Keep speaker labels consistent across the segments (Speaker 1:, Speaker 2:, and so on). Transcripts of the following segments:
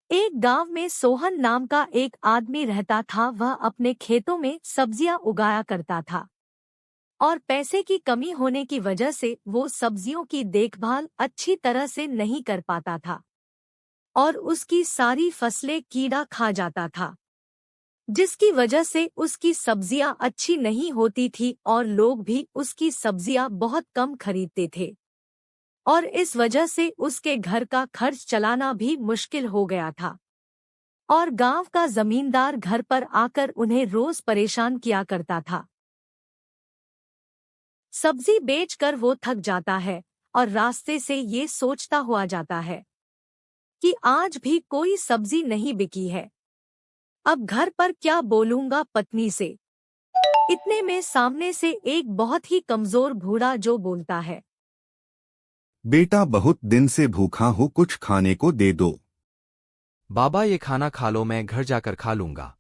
Speaker 1: एक गांव में सोहन नाम का एक आदमी रहता था। वह अपने खेतों में सब्जियां उगाया करता था और पैसे की कमी होने की वजह से वो सब्जियों की देखभाल अच्छी तरह से नहीं कर पाता था और उसकी सारी फसलें कीड़ा खा जाता था, जिसकी वजह से उसकी सब्जियां अच्छी नहीं होती थी और लोग भी उसकी सब्जियां बहुत कम खरीदते थे और इस वजह से उसके घर का खर्च चलाना भी मुश्किल हो गया था। और गांव का जमींदार घर पर आकर उन्हें रोज परेशान किया करता था। सब्जी बेचकर वो थक जाता है और रास्ते से ये सोचता हुआ जाता है कि आज भी कोई सब्जी नहीं बिकी है। अब घर पर क्या बोलूंगा पत्नी से। इतने में सामने से एक बहुत ही कमजोर बूढ़ा जो बोलता है,
Speaker 2: बेटा बहुत दिन से भूखा हूँ, कुछ खाने को दे दो।
Speaker 3: बाबा ये खाना खा लो, मैं घर जाकर खा लूंगा।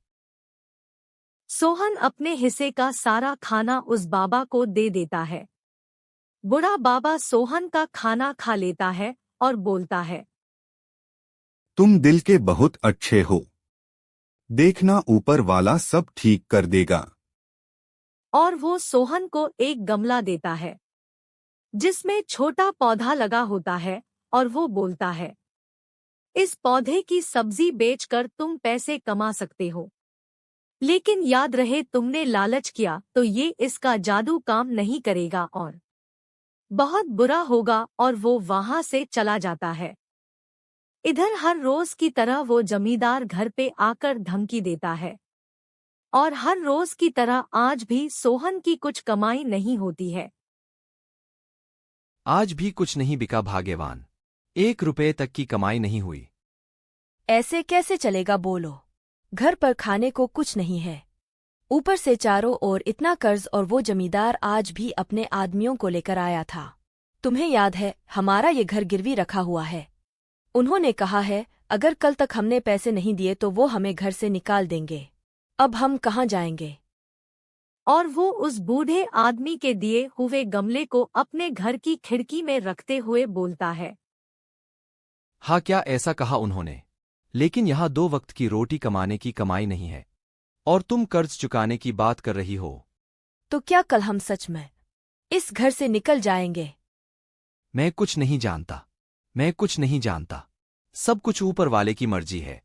Speaker 1: सोहन अपने हिस्से का सारा खाना उस बाबा को दे देता है। बूढ़ा बाबा सोहन का खाना खा लेता है और बोलता है,
Speaker 2: तुम दिल के बहुत अच्छे हो, देखना ऊपर वाला सब ठीक कर देगा।
Speaker 1: और वो सोहन को एक गमला देता है जिसमें छोटा पौधा लगा होता है और वो बोलता है, इस पौधे की सब्जी बेचकर तुम पैसे कमा सकते हो, लेकिन याद रहे तुमने लालच किया तो ये इसका जादू काम नहीं करेगा और बहुत बुरा होगा। और वो वहां से चला जाता है। इधर हर रोज की तरह वो जमींदार घर पे आकर धमकी देता है और हर रोज की तरह आज भी सोहन की कुछ कमाई नहीं होती है।
Speaker 3: आज भी कुछ नहीं बिका भाग्यवान, 1 रुपये तक की कमाई नहीं हुई।
Speaker 4: ऐसे कैसे चलेगा बोलो। घर पर खाने को कुछ नहीं है, ऊपर से चारों ओर इतना कर्ज, और वो जमींदार आज भी अपने आदमियों को लेकर आया था। तुम्हें याद है, हमारा ये घर गिरवी रखा हुआ है। उन्होंने कहा है अगर कल तक हमने पैसे नहीं दिए तो वो हमें घर से निकाल देंगे। अब हम कहाँ जाएंगे।
Speaker 1: और वो उस बूढ़े आदमी के दिए हुए गमले को अपने घर की खिड़की में रखते हुए बोलता है,
Speaker 3: हाँ, क्या ऐसा कहा उन्होंने, लेकिन यहाँ 2 वक्त की रोटी कमाने की कमाई नहीं है और तुम कर्ज चुकाने की बात कर रही हो।
Speaker 4: तो क्या कल हम सच में इस घर से निकल जाएंगे।
Speaker 3: मैं कुछ नहीं जानता, मैं कुछ नहीं जानता, सब कुछ ऊपर वाले की मर्जी है।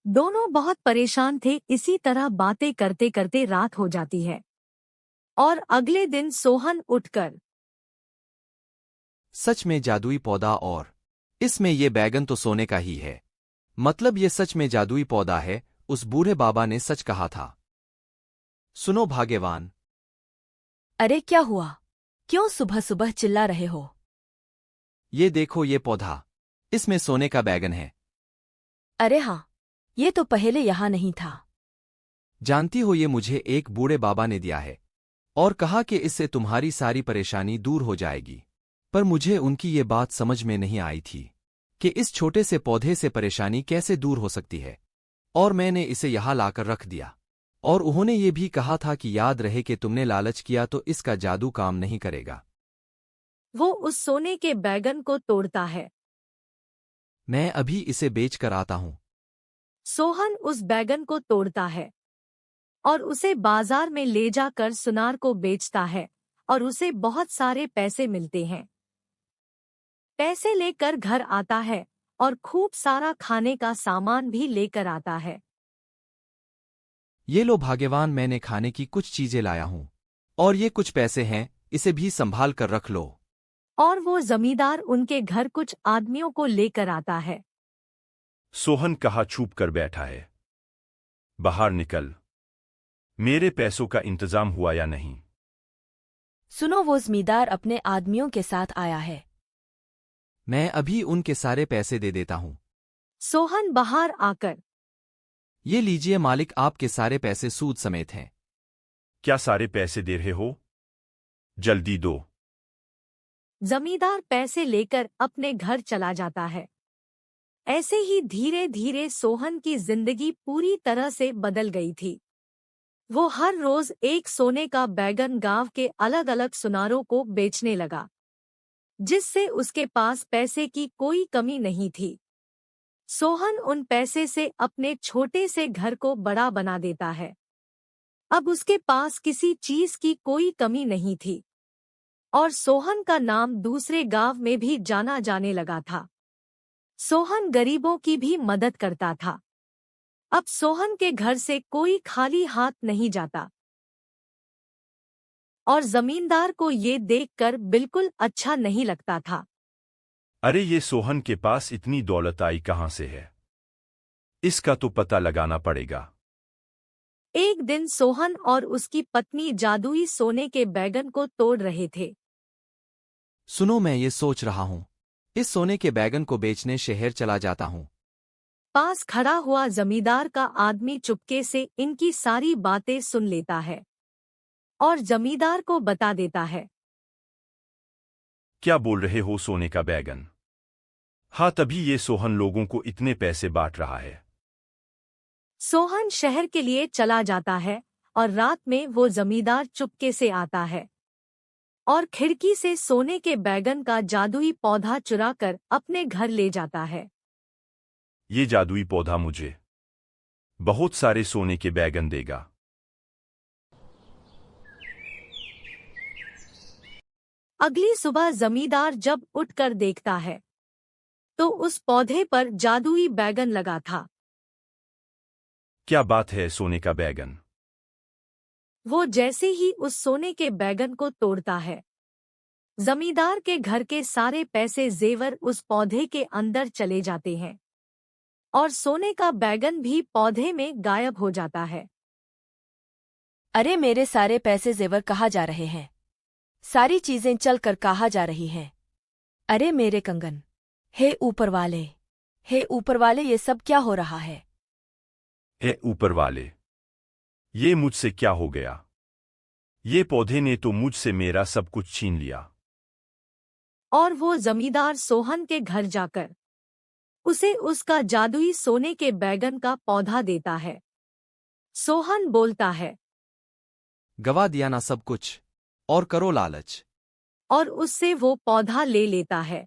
Speaker 1: दोनों बहुत परेशान थे। इसी तरह बातें करते करते रात हो जाती है और अगले दिन सोहन उठकर,
Speaker 3: सच में जादुई पौधा, और इसमें ये बैगन तो सोने का ही है। मतलब ये सच में जादुई पौधा है, उस बूढ़े बाबा ने सच कहा था। सुनो भाग्यवान।
Speaker 4: अरे क्या हुआ, क्यों सुबह सुबह चिल्ला रहे हो।
Speaker 3: ये देखो ये पौधा, इसमें सोने का बैगन है।
Speaker 4: अरे हाँ, ये तो पहले यहाँ नहीं था।
Speaker 3: जानती हो, ये मुझे एक बूढ़े बाबा ने दिया है और कहा कि इससे तुम्हारी सारी परेशानी दूर हो जाएगी। पर मुझे उनकी ये बात समझ में नहीं आई थी कि इस छोटे से पौधे से परेशानी कैसे दूर हो सकती है, और मैंने इसे यहाँ लाकर रख दिया। और उन्होंने ये भी कहा था कि याद रहे कि तुमने लालच किया तो इसका जादू काम नहीं करेगा।
Speaker 1: वो उस सोने के बैगन को तोड़ता है।
Speaker 3: मैं अभी इसे बेच कर आता हूँ।
Speaker 1: सोहन उस बैगन को तोड़ता है और उसे बाजार में ले जाकर सुनार को बेचता है और उसे बहुत सारे पैसे मिलते हैं। पैसे लेकर घर आता है और खूब सारा खाने का सामान भी लेकर आता है।
Speaker 3: ये लो भाग्यवान, मैंने खाने की कुछ चीजें लाया हूँ और ये कुछ पैसे हैं, इसे भी संभाल कर रख लो।
Speaker 1: और वो जमींदार उनके घर कुछ आदमियों को लेकर आता है।
Speaker 5: सोहन कहाँ छुप कर बैठा है, बाहर निकल। मेरे पैसों का इंतजाम हुआ या नहीं।
Speaker 4: सुनो, वो जमींदार अपने आदमियों के साथ आया है।
Speaker 3: मैं अभी उनके सारे पैसे दे देता हूँ।
Speaker 1: सोहन बाहर आकर,
Speaker 3: ये लीजिए मालिक, आपके सारे पैसे सूद समेत हैं।
Speaker 5: क्या सारे पैसे दे रहे हो? जल्दी दो।
Speaker 1: जमींदार पैसे लेकर अपने घर चला जाता है। ऐसे ही धीरे धीरे सोहन की जिंदगी पूरी तरह से बदल गई थी। वो हर रोज एक सोने का बैगन गांव के अलग अलग सुनारों को बेचने लगा, जिससे उसके पास पैसे की कोई कमी नहीं थी। सोहन उन पैसे से अपने छोटे से घर को बड़ा बना देता है। अब उसके पास किसी चीज की कोई कमी नहीं थी और सोहन का नाम दूसरे गांव में भी जाना जाने लगा था। सोहन गरीबों की भी मदद करता था। अब सोहन के घर से कोई खाली हाथ नहीं जाता और जमींदार को ये देखकर बिल्कुल अच्छा नहीं लगता था।
Speaker 5: अरे ये सोहन के पास इतनी दौलत आई कहां से है? इसका तो पता लगाना पड़ेगा।
Speaker 1: एक दिन सोहन और उसकी पत्नी जादुई सोने के बैगन को तोड़ रहे थे।
Speaker 3: सुनो, मैं ये सोच रहा हूँ, इस सोने के बैगन को बेचने शहर चला जाता हूँ।
Speaker 1: पास खड़ा हुआ जमींदार का आदमी चुपके से इनकी सारी बातें सुन लेता है और जमींदार को बता देता है।
Speaker 5: क्या बोल रहे हो, सोने का बैगन? हाँ, तभी ये सोहन लोगों को इतने पैसे बांट रहा है।
Speaker 1: सोहन शहर के लिए चला जाता है और रात में वो जमींदार चुपके से आता है और खिड़की से सोने के बैगन का जादुई पौधा चुराकर अपने घर ले जाता है।
Speaker 5: ये जादुई पौधा मुझे बहुत सारे सोने के बैगन देगा।
Speaker 1: अगली सुबह जमींदार जब उठकर देखता है तो उस पौधे पर जादुई बैगन लगा था।
Speaker 5: क्या बात है, सोने का बैगन?
Speaker 1: वो जैसे ही उस सोने के बैगन को तोड़ता है, जमींदार के घर के सारे पैसे जेवर उस पौधे के अंदर चले जाते हैं और सोने का बैगन भी पौधे में गायब हो जाता है।
Speaker 4: अरे मेरे सारे पैसे जेवर कहाँ जा रहे हैं? सारी चीजें चल कर कहाँ जा रही हैं? अरे मेरे कंगन! हे ऊपर वाले, हे ऊपर वाले, ये सब क्या हो रहा है?
Speaker 5: हे ऊपर वाले, ये मुझसे क्या हो गया? ये पौधे ने तो मुझसे मेरा सब कुछ छीन लिया।
Speaker 1: और वो जमींदार सोहन के घर जाकर उसे उसका जादुई सोने के बैगन का पौधा देता है। सोहन बोलता है,
Speaker 3: गवा दिया ना सब कुछ, और करो लालच।
Speaker 1: और उससे वो पौधा ले लेता है।